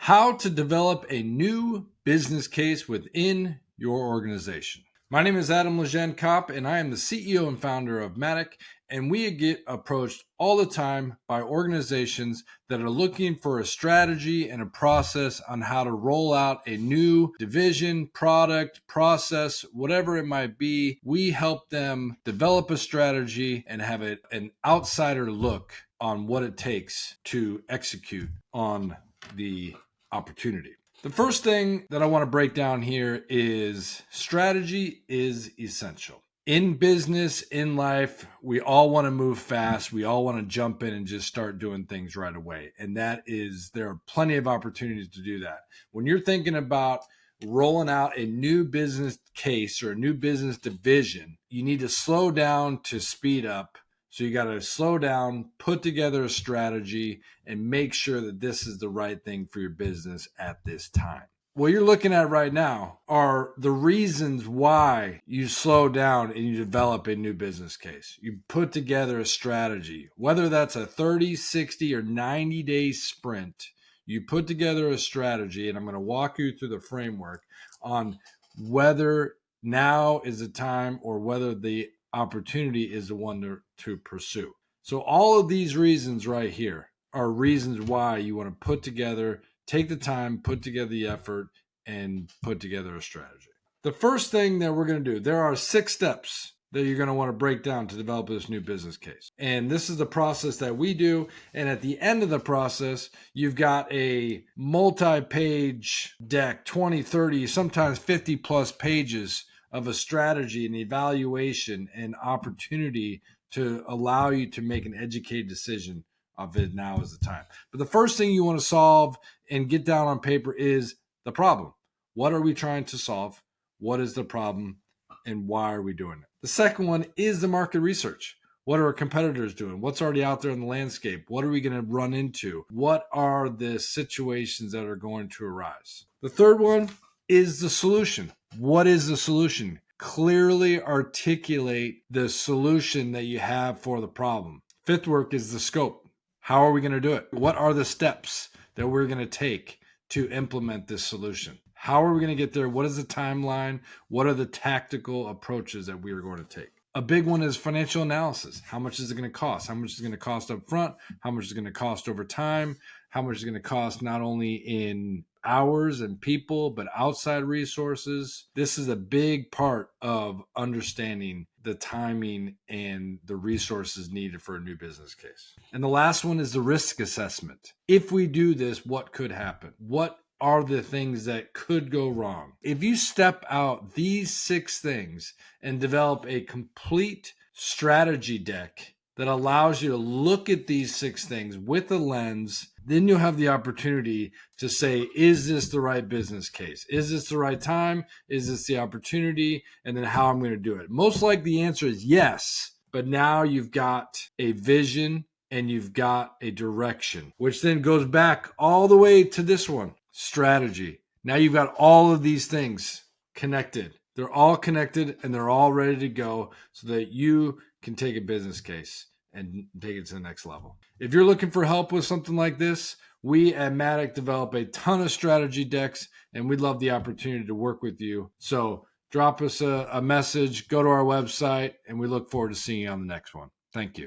How to develop a new business case within your organization. My name is Adam Lejeunekopp, and I am the CEO and founder of Madak, and we get approached all the time by organizations that are looking for a strategy and a process on how to roll out a new division, product, process, whatever it might be. We help them develop a strategy and have an outsider look on what it takes to execute on the opportunity. The first thing that I want to break down here is strategy is essential. In business, in life, we all want to move fast. We all want to jump in and just start doing things right away. And there are plenty of opportunities to do that. When you're thinking about rolling out a new business case or a new business division, you need to slow down to speed up. So you got to slow down, put together a strategy, and make sure that this is the right thing for your business at this time. What you're looking at right now are the reasons why you slow down and you develop a new business case. You put together a strategy, whether that's a 30, 60, or 90-day sprint. You put together a strategy, and I'm going to walk you through the framework on whether now is the time or whether the opportunity is the one to pursue. So all of these reasons right here are reasons why you want to take the time, put together the effort, and put together a strategy. The first thing that we're going to do, there are 6 steps that you're going to want to break down to develop this new business case. And this is the process that we do. And at the end of the process, you've got a multi-page deck, 20, 30, sometimes 50 plus pages of a strategy and evaluation and opportunity to allow you to make an educated decision of it. Now is the time. But the first thing you want to solve and get down on paper is the problem. What are we trying to solve? What is the problem? And why are we doing it? The second one is the market research. What are our competitors doing? What's already out there in the landscape? What are we going to run into? What are the situations that are going to arise? The third one is the solution. What is the solution? Clearly articulate the solution that you have for the problem. Fifth work is the scope. How are we going to do it? What are the steps that we're going to take to implement this solution? How are we going to get there? What is the timeline? What are the tactical approaches that we are going to take? A big one is financial analysis. How much is it going to cost? How much is it going to cost up front? How much is it going to cost over time? How much is it going to cost not only in hours and people, but outside resources? This is a big part of understanding the timing and the resources needed for a new business case. And the last one is the risk assessment. If we do this, what could happen? What are the things that could go wrong? If you step out these 6 things and develop a complete strategy deck that allows you to look at these 6 things with a lens, then you'll have the opportunity to say, is this the right business case? Is this the right time? Is this the opportunity? And then how I'm going to do it. Most likely the answer is yes, but now you've got a vision and you've got a direction, which then goes back all the way to this one. Strategy. Now you've got all of these things connected. They're all connected and they're all ready to go so that you can take a business case and take it to the next level. If you're looking for help with something like this, we at Madak develop a ton of strategy decks and we'd love the opportunity to work with you. So drop us a message, go to our website, and we look forward to seeing you on the next one. Thank you.